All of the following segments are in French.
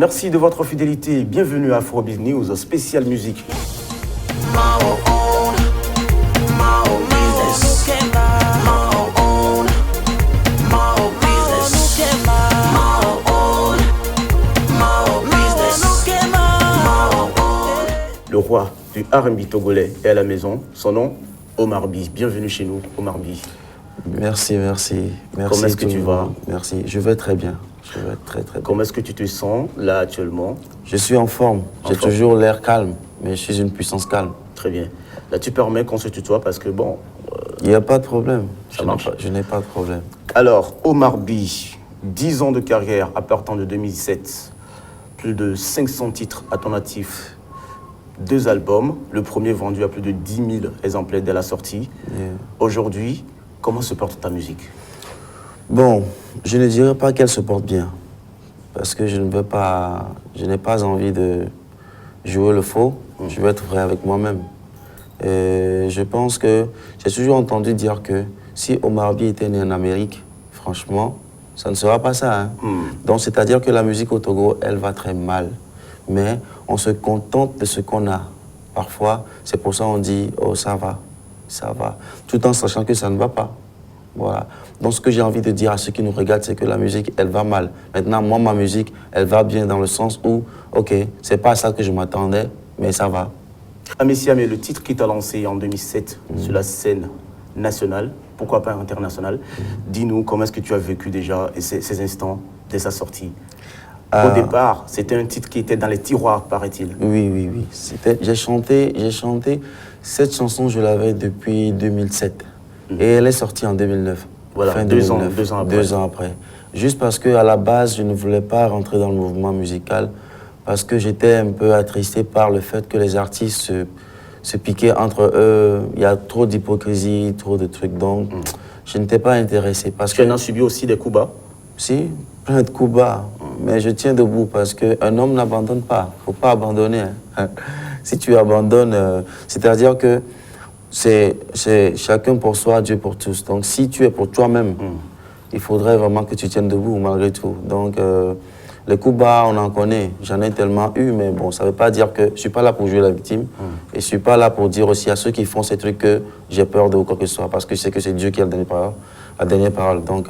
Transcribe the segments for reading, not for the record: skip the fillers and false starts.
Merci de votre fidélité. Bienvenue à Afrobeat News, spécial musique. Le roi du R&B togolais est à la maison. Son nom, Omar B. Bienvenue chez nous, Omar B. Merci. Comment est-ce que tu vas? Merci, je vais très bien. Je vais très bien. Comment est-ce que tu te sens là actuellement? Je suis en forme. J'ai toujours l'air calme, mais je suis une puissance calme. Très bien. Là, tu permets qu'on se tutoie parce que bon... Il n'y a pas de problème. Ça marche. Je n'ai pas de problème. Alors, Omar B, 10 ans de carrière à partir de 2007. Plus de 500 titres à ton actif. 2 albums. Le premier vendu à plus de 10 000 exemplaires dès la sortie. Yeah. Aujourd'hui, comment se porte ta musique? Bon, je ne dirais pas qu'elle se porte bien. Parce que je n'ai pas envie de jouer le faux. Je veux être vrai avec moi-même. Et je pense que j'ai toujours entendu dire que si Omar B était né en Amérique, franchement, ça ne sera pas ça. Hein. Donc, c'est-à-dire que la musique au Togo, elle va très mal. Mais on se contente de ce qu'on a. Parfois, c'est pour ça qu'on dit « oh, ça va », tout en sachant que ça ne va pas. Voilà. Donc, ce que j'ai envie de dire à ceux qui nous regardent, c'est que la musique, elle va mal. Maintenant, moi, ma musique, elle va bien dans le sens où, ok, c'est pas ça que je m'attendais, mais ça va. Amissia, mais le titre qui t'a lancé en 2007 sur la scène nationale, pourquoi pas internationale, dis-nous comment est-ce que tu as vécu déjà ces instants dès sa sortie. Au départ, c'était un titre qui était dans les tiroirs, paraît-il. Oui. J'ai chanté. Cette chanson, je l'avais depuis 2007. Et elle est sortie en 2009. Voilà, fin 2009, 2 ans après. Juste parce qu'à la base, je ne voulais pas rentrer dans le mouvement musical parce que j'étais un peu attristé par le fait que les artistes se piquaient entre eux. Il y a trop d'hypocrisie, trop de trucs. Donc, je n'étais pas intéressé. Tu en as subi aussi des coups bas? Si, plein de coups bas. Mais je tiens debout parce qu'un homme n'abandonne pas. Il ne faut pas abandonner. Hein. Si tu abandonnes, c'est-à-dire que c'est chacun pour soi, Dieu pour tous. Donc, si tu es pour toi-même, il faudrait vraiment que tu tiennes debout malgré tout. Donc, les coups bas, on en connaît. J'en ai tellement eu, mais bon, ça ne veut pas dire que je ne suis pas là pour jouer la victime. Et je ne suis pas là pour dire aussi à ceux qui font ces trucs que j'ai peur de ou quoi que ce soit. Parce que je sais que c'est Dieu qui a la dernière parole. Donc,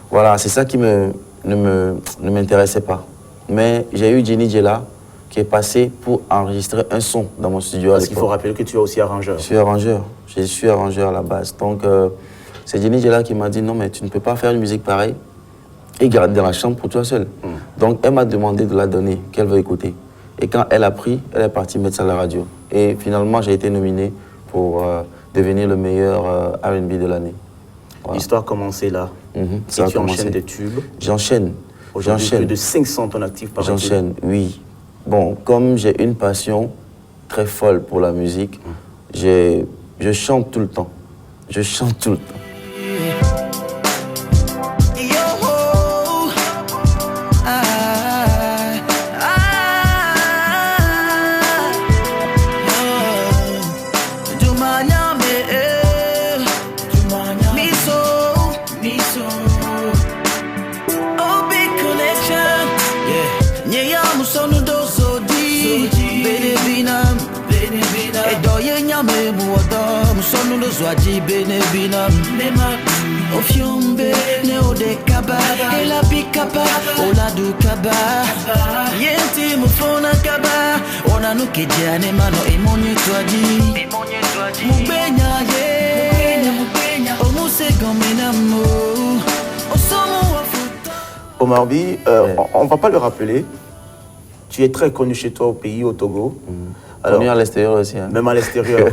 voilà, c'est ça qui ne m'intéressait pas. Mais j'ai eu Jenny Djela qui est passé pour enregistrer un son dans mon studio. Parce qu'il faut rappeler que tu es aussi arrangeur. Je suis arrangeur à la base. Donc, c'est Jenny Djela qui m'a dit non, mais tu ne peux pas faire une musique pareille et garder dans la chambre pour toi seul. Donc, elle m'a demandé de la donner, qu'elle veut écouter. Et quand elle a pris, elle est partie mettre ça à la radio. Et finalement, j'ai été nominé pour devenir le meilleur R&B de l'année. Voilà. L'histoire a commencé là. Et tu enchaînes des tubes. J'enchaîne. Aujourd'hui, plus de 500 tonnes actives par an. J'enchaîne, oui. Bon, comme j'ai une passion très folle pour la musique, je chante tout le temps. Je chante tout le temps. Zwaji bene binam Ofiombe ne ode kaba Ela bikaba Ola du kaba Yenti mufona kaba Ona nuke jane mano emonye twaji Mubenya ye Omuse gomina mo Osomo wafuta Omar B, on ne va pas le rappeler. Tu es très connu chez toi au pays, au Togo. Alors, connu à l'extérieur aussi. Hein. Même à l'extérieur.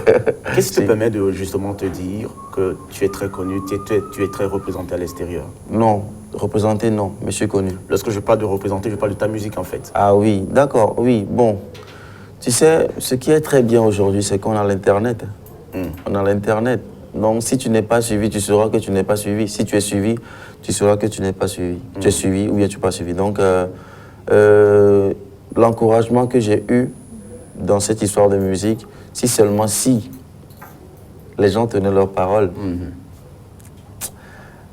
Qu'est-ce qui te permet de justement te dire que tu es très connu, tu es très représenté à l'extérieur? Non, représenté non, mais je suis connu. Lorsque je parle de représenter, je parle de ta musique en fait. Ah oui, d'accord, oui, bon. Tu sais, ce qui est très bien aujourd'hui, c'est qu'on a l'Internet. On a l'Internet. Donc si tu n'es pas suivi, tu sauras que tu n'es pas suivi. Si tu es suivi, tu sauras que tu n'es pas suivi. Tu es suivi ou bien tu n'es pas suivi. Donc l'encouragement que j'ai eu dans cette histoire de musique, si seulement si les gens tenaient leurs paroles,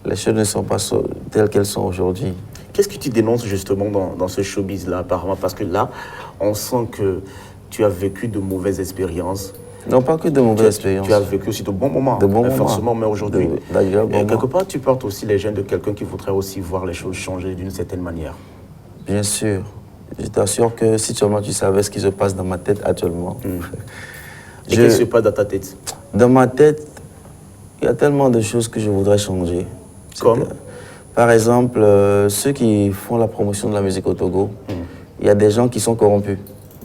les choses ne sont pas telles qu'elles sont aujourd'hui. Qu'est-ce que tu dénonces justement dans ce showbiz-là, apparemment? Parce que là, on sent que tu as vécu de mauvaises expériences. Non, pas que de mauvaises expériences. Tu as vécu aussi de bons moments. De bons moments. Forcément, mais aujourd'hui, D'ailleurs, quelque part, tu portes aussi les gènes de quelqu'un qui voudrait aussi voir les choses changer d'une certaine manière. Bien sûr. Je t'assure que si seulement tu savais ce qui se passe dans ma tête actuellement. Et qu'est-ce qui se passe dans ta tête? Dans ma tête, il y a tellement de choses que je voudrais changer. Comme? Par exemple, ceux qui font la promotion de la musique au Togo, il y a des gens qui sont corrompus.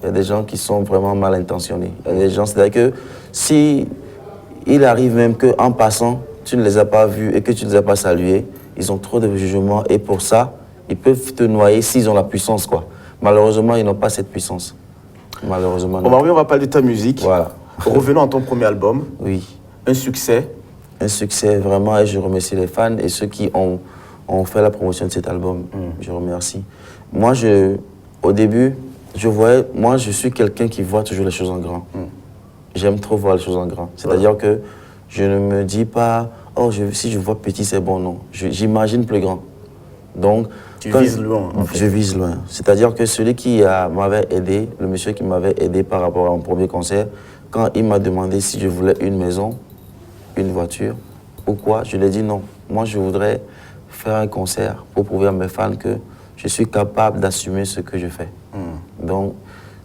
Il y a des gens qui sont vraiment mal intentionnés. Il y a des gens, c'est-à-dire que si il arrive même qu'en passant, tu ne les as pas vus et que tu ne les as pas salués, ils ont trop de jugements et pour ça, ils peuvent te noyer s'ils ont la puissance, quoi. Malheureusement, ils n'ont pas cette puissance. Malheureusement. Bon, on va parler de ta musique. Voilà. Revenons à ton premier album. Oui. Un succès. Un succès vraiment et je remercie les fans et ceux qui ont fait la promotion de cet album. Je remercie. Moi, au début, je suis quelqu'un qui voit toujours les choses en grand. J'aime trop voir les choses en grand. C'est-à-dire que je ne me dis pas, oh, si je vois petit, c'est bon, non. J'imagine plus grand. Donc, tu vises loin, en fait. Je vise loin. C'est-à-dire que celui qui m'avait aidé, le monsieur qui m'avait aidé par rapport à mon premier concert, quand il m'a demandé si je voulais une maison, une voiture ou quoi, je lui ai dit non. Moi, je voudrais faire un concert pour prouver à mes fans que je suis capable d'assumer ce que je fais. Donc,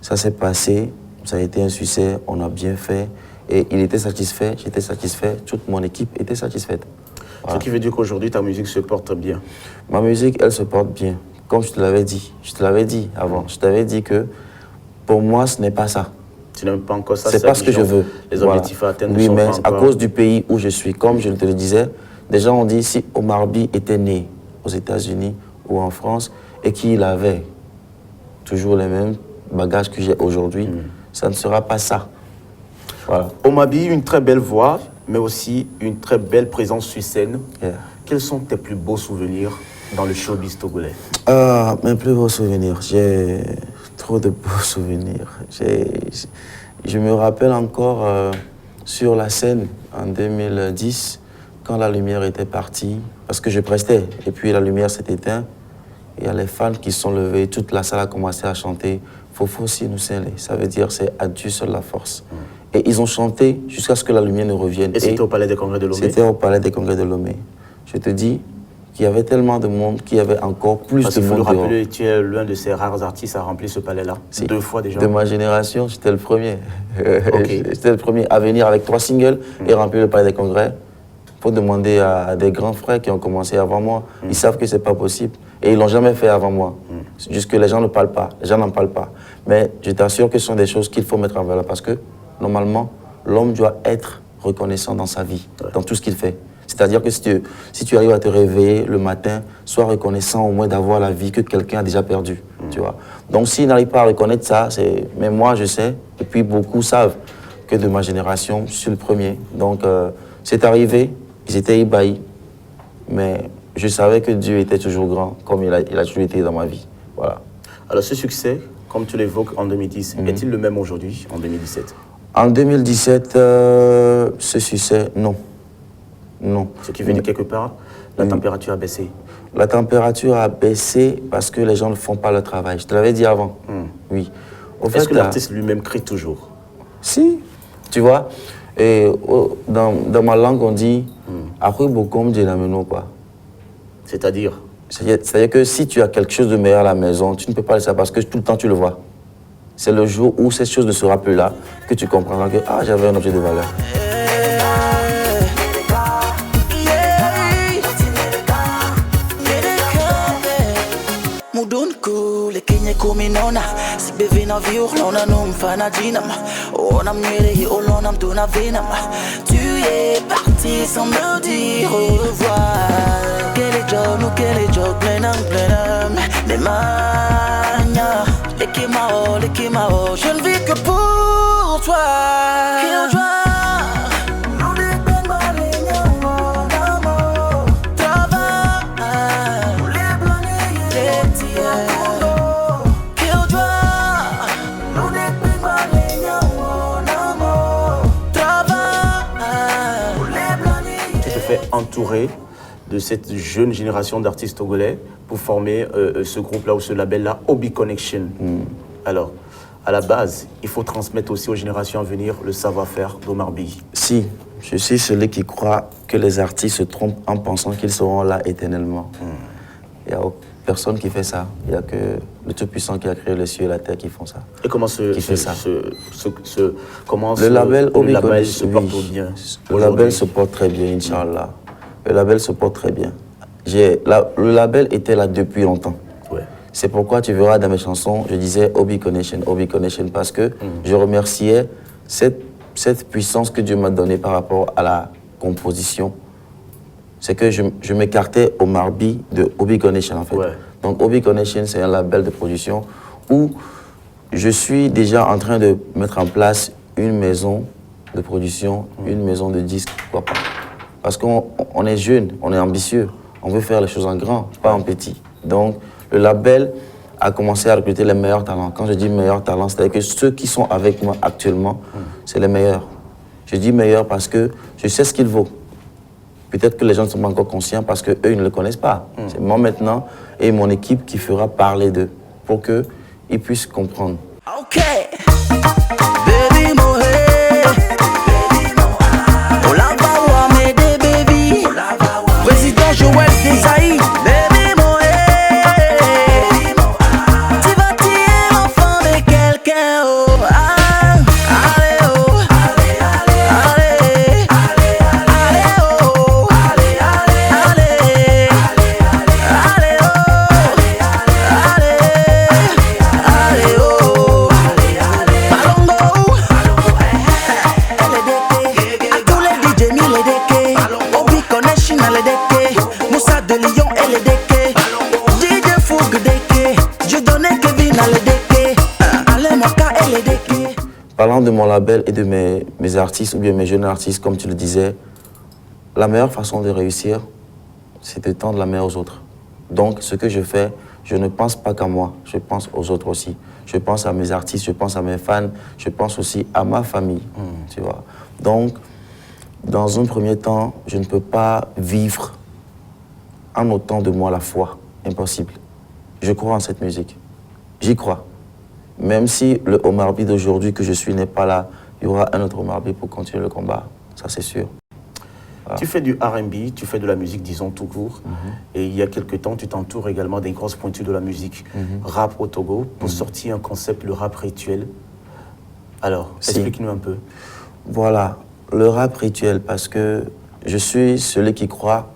ça s'est passé, ça a été un succès, on a bien fait. Et il était satisfait, j'étais satisfait, toute mon équipe était satisfaite. Voilà. Ce qui veut dire qu'aujourd'hui, ta musique se porte bien. Ma musique, elle se porte bien. Comme je te l'avais dit. Je te l'avais dit avant. Je t'avais dit que pour moi, ce n'est pas ça. Tu n'aimes pas encore ça. C'est pas ce que je veux. Les objectifs à atteindre. Oui, mais à cause du pays où je suis, comme je te le disais, des gens ont dit si Omar By était né aux États-Unis ou en France et qu'il avait toujours les mêmes bagages que j'ai aujourd'hui, ça ne sera pas ça. Voilà. Omar By, une très belle voix, mais aussi une très belle présence sur scène. Yeah. Quels sont tes plus beaux souvenirs dans le showbiz togolais? Mes plus beaux souvenirs, j'ai trop de beaux souvenirs. Je me rappelle encore sur la scène en 2010, quand la lumière était partie, parce que je prestais, et puis la lumière s'est éteinte. Il y a les fans qui se sont levés, toute la salle a commencé à chanter « Fofo si nous scellés », ça veut dire c'est « Adieu seule la force ». Et ils ont chanté jusqu'à ce que la lumière ne revienne. Et c'était au Palais des Congrès de Lomé? C'était au Palais des Congrès de Lomé. Je te dis qu'il y avait tellement de monde qu'il y avait encore plus de monde. Il faut le rappeler, tu es l'un de ces rares artistes à remplir ce palais-là. Si. 2 fois déjà. De ma génération, j'étais le premier. Okay. J'étais le premier à venir avec 3 singles et remplir le Palais des Congrès. Il faut demander à des grands frères qui ont commencé avant moi. Ils savent que ce n'est pas possible. Et ils ne l'ont jamais fait avant moi. C'est juste que les gens ne parlent pas. Les gens n'en parlent pas. Mais je t'assure que ce sont des choses qu'il faut mettre en valeur parce que, normalement, l'homme doit être reconnaissant dans sa vie, dans tout ce qu'il fait. C'est-à-dire que si tu arrives à te réveiller le matin, sois reconnaissant au moins d'avoir la vie que quelqu'un a déjà perdue. Tu vois. Donc s'il n'arrive pas à reconnaître ça, mais moi je sais, et puis beaucoup savent que de ma génération, je suis le premier. Donc c'est arrivé, ils étaient ébahis, mais je savais que Dieu était toujours grand, comme il a toujours été dans ma vie. Voilà. Alors ce succès, comme tu l'évoques en 2010, est-il le même aujourd'hui, en 2017? En 2017, ce succès, non. Non. Ce qui veut dire quelque part, la température a baissé. La température a baissé parce que les gens ne font pas le travail. Je te l'avais dit avant. Oui. Est-ce que l'artiste lui-même crie toujours? Si. Tu vois, et dans ma langue, on dit après beaucoup de la meno, quoi. C'est-à-dire? C'est-à-dire que si tu as quelque chose de meilleur à la maison, tu ne peux pas le savoir parce que tout le temps tu le vois. C'est le jour où cette chose ne sera plus là que tu comprendras que j'avais un objet de valeur. Kuminona sibevina viurlona numfana dinam onam nwele olonam dona venam tu es parti sans me dire au revoir quel est job plenam nemanya ekimao je ne vis que pour toi quelle joie. Entouré de cette jeune génération d'artistes togolais pour former ce groupe-là ou ce label-là, Obi Connection. Alors, à la base, il faut transmettre aussi aux générations à venir le savoir-faire d'Omar B. Si, je suis celui qui croit que les artistes se trompent en pensant qu'ils seront là éternellement. Il n'y a personne qui fait ça. Il n'y a que le Tout-Puissant qui a créé les cieux et la terre qui font ça. Et comment le label Obi se porte bien? Le label se porte très bien, Inch'Allah. Le label se porte très bien. Le label était là depuis longtemps. Ouais. C'est pourquoi tu verras dans mes chansons, je disais Obi Connection, parce que je remerciais cette puissance que Dieu m'a donnée par rapport à la composition. C'est que je m'écartais au marbi de Obi Connection en fait. Ouais. Donc Obi Connection, c'est un label de production où je suis déjà en train de mettre en place une maison de production, une maison de disques, pourquoi pas. Parce qu'on est jeune, on est ambitieux, on veut faire les choses en grand, pas en petit. Donc le label a commencé à recruter les meilleurs talents. Quand je dis meilleurs talents, c'est-à-dire que ceux qui sont avec moi actuellement, c'est les meilleurs. Je dis meilleurs parce que je sais ce qu'il vaut. Peut-être que les gens ne sont pas encore conscients parce qu'eux, ils ne le connaissent pas. C'est moi maintenant et mon équipe qui fera parler d'eux pour qu'ils puissent comprendre. Ok, baby mohé, Olava Ouamede baby, président Joël Desailly, baby mohé, tu vas tirer l'enfant de quelqu'un, oh ah, allez oh, allez, allez, allez oh, allez, allez, allez oh, allez oh. Parlant de mon label et de mes artistes ou bien mes jeunes artistes, comme tu le disais, la meilleure façon de réussir, c'est de tendre la main aux autres. Donc, ce que je fais, je ne pense pas qu'à moi, je pense aux autres aussi. Je pense à mes artistes, je pense à mes fans, je pense aussi à ma famille, tu vois. Donc, dans un premier temps, je ne peux pas vivre en ôtant de moi la foi. Impossible. Je crois en cette musique. J'y crois. Même si le Omar B d'aujourd'hui que je suis n'est pas là, il y aura un autre Omar B pour continuer le combat. Ça, c'est sûr. Voilà. Tu fais du R&B, tu fais de la musique, disons, tout court. Et il y a quelques temps, tu t'entoures également des grosses pointures de la musique rap au Togo pour sortir un concept, le rap rituel. Alors, explique-nous un peu. Voilà, le rap rituel, parce que je suis celui qui croit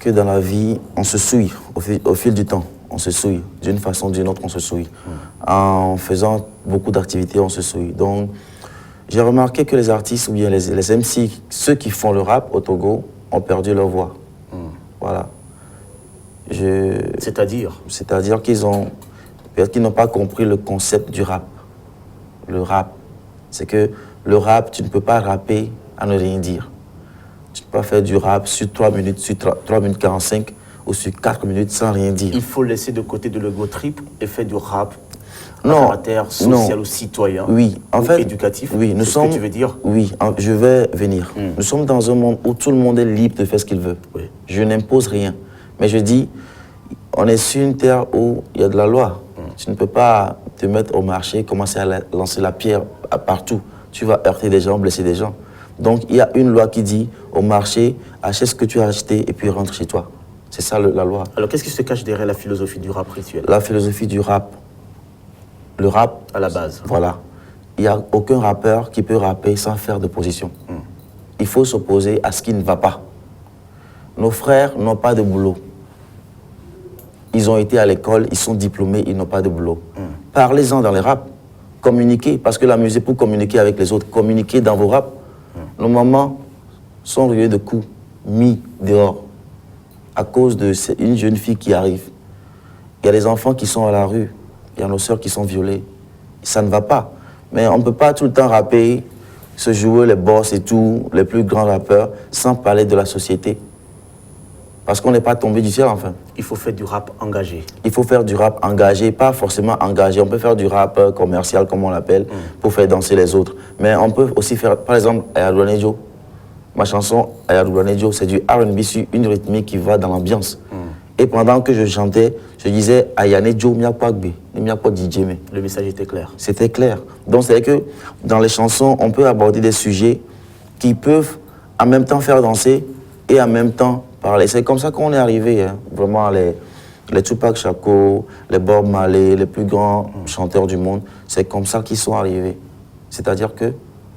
que dans la vie, on se souille au fil du temps. On se souille. D'une façon ou d'une autre, on se souille. En faisant beaucoup d'activités, on se souille. Donc, j'ai remarqué que les artistes ou bien les MC, ceux qui font le rap au Togo, ont perdu leur voix. Voilà. C'est-à-dire? C'est-à-dire peut-être qu'ils n'ont pas compris le concept du rap. Le rap, c'est que le rap, tu ne peux pas rapper à ne rien dire. Tu ne peux pas faire du rap sur 3 minutes, sur 3 minutes 45 ou sur 4 minutes sans rien dire. Il faut laisser de côté de l'ego trip et faire du rap à Non, caractère social ou citoyen, oui, en ou fait, éducatif. Oui, nous sommes. Ce que tu veux dire? Oui, je vais venir. Nous sommes dans un monde où tout le monde est libre de faire ce qu'il veut. Oui. Je n'impose rien. Mais je dis, on est sur une terre où il y a de la loi. Tu ne peux pas te mettre au marché, commencer à lancer la pierre partout. Tu vas heurter des gens, blesser des gens. Donc, il y a une loi qui dit, au marché, achète ce que tu as acheté et puis rentre chez toi. C'est ça la loi. Alors, qu'est-ce qui se cache derrière la philosophie du rap rituel? La philosophie du rap. Le rap... À la base. Voilà. Il n'y a aucun rappeur qui peut rapper sans faire de position. Il faut s'opposer à ce qui ne va pas. Nos frères n'ont pas de boulot. Ils ont été à l'école, ils sont diplômés, ils n'ont pas de boulot. Parlez-en dans les raps. Communiquez, parce que la musique, pour communiquer avec les autres, communiquez dans vos raps. Nos mamans sont ruées de coups, mis dehors, à cause d'une jeune fille qui arrive. Il y a des enfants qui sont à la rue, il y a nos sœurs qui sont violées. Ça ne va pas. Mais on ne peut pas tout le temps rapper, se jouer les boss et tout, les plus grands rappeurs, sans parler de la société. Parce qu'on n'est pas tombé du ciel, enfin. Il faut faire du rap engagé. Il faut faire du rap engagé, pas forcément engagé. On peut faire du rap commercial, comme on l'appelle, pour faire danser les autres. Mais on peut aussi faire, par exemple, Ayadouanejo. Ma chanson Ayadouanejo, c'est du R&B sur une rythmique qui va dans l'ambiance. Et pendant que je chantais, je disais Ayane Joe Miakpagbe, DJ. Le message était clair. C'était clair. Donc c'est que dans les chansons, on peut aborder des sujets qui peuvent en même temps faire danser et en même temps parler. C'est comme ça qu'on est arrivé, hein. Vraiment les Tupac Shakur, les Bob Marley, les plus grands chanteurs du monde, c'est comme ça qu'ils sont arrivés. C'est-à-dire que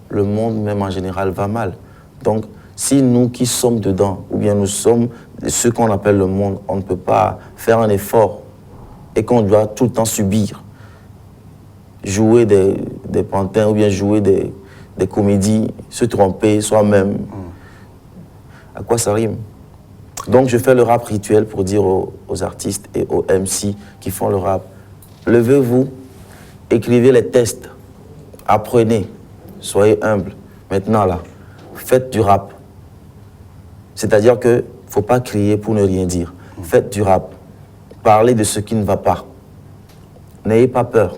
le monde même en général va mal. Donc si nous qui sommes dedans, ou bien nous sommes ceux qu'on appelle le monde, on ne peut pas faire un effort et qu'on doit tout le temps subir, jouer des pantins ou bien jouer des comédies, se tromper soi-même. À quoi ça rime? Donc je fais le rap rituel pour dire aux artistes et aux MC qui font le rap, levez-vous, écrivez les textes, apprenez, soyez humbles. Maintenant là, faites du rap. C'est-à-dire qu'il ne faut pas crier pour ne rien dire. Faites du rap. Parlez de ce qui ne va pas. N'ayez pas peur.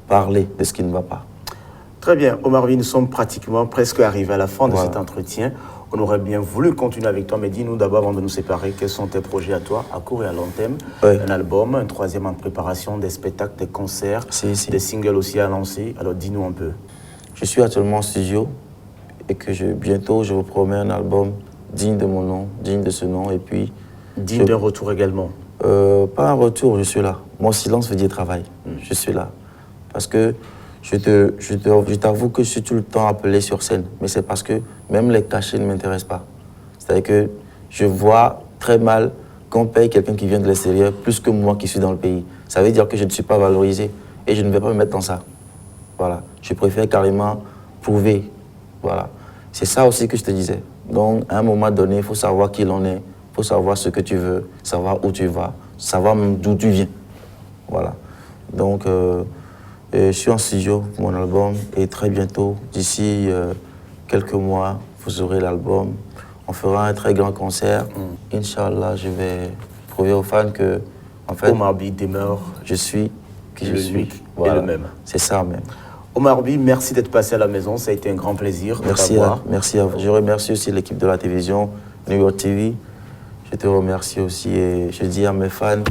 Parlez de ce qui ne va pas. Très bien. Omar V, nous sommes pratiquement presque arrivés à la fin de cet entretien. On aurait bien voulu continuer avec toi, mais dis-nous d'abord, avant de nous séparer, quels sont tes projets à toi, à court et à long terme? Un album, un troisième en préparation, des spectacles, des concerts, des singles aussi à lancer. Alors dis-nous un peu. Je suis actuellement en studio et que bientôt, je vous promets un album digne de mon nom, digne de ce nom, et puis... Digne d'un retour également? Pas un retour, je suis là. Mon silence veut dire travail. Je suis là. Parce que je t'avoue que je suis tout le temps appelé sur scène, mais c'est parce que même les cachets ne m'intéressent pas. C'est-à-dire que je vois très mal qu'on paye quelqu'un qui vient de l'extérieur plus que moi qui suis dans le pays. Ça veut dire que je ne suis pas valorisé et je ne vais pas me mettre dans ça. Voilà. Je préfère carrément prouver. Voilà. C'est ça aussi que je te disais. Donc, à un moment donné, il faut savoir qui l'on est, il faut savoir ce que tu veux, savoir où tu vas, savoir même d'où tu viens. Voilà. Donc, je suis en studio pour mon album et très bientôt, d'ici quelques mois, vous aurez l'album. On fera un très grand concert. Inch'Allah, je vais prouver aux fans que, en fait, Omar B demeure. Je suis qui je suis. Voilà. Et le même. C'est ça même. Omar B, merci d'être passé à la maison. Ça a été un grand plaisir de t'avoir. Merci à vous. Je remercie aussi l'équipe de la télévision, New York TV. Je te remercie aussi et je dis à mes fans,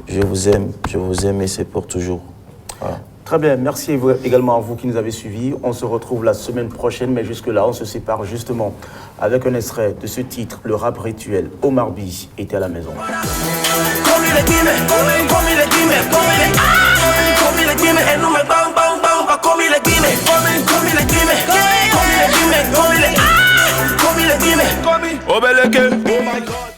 je vous aime et c'est pour toujours. Voilà. Très bien, merci également à vous qui nous avez suivis. On se retrouve la semaine prochaine, mais jusque-là, on se sépare justement avec un extrait de ce titre, le rap rituel. Omar B était à la maison. Obeleke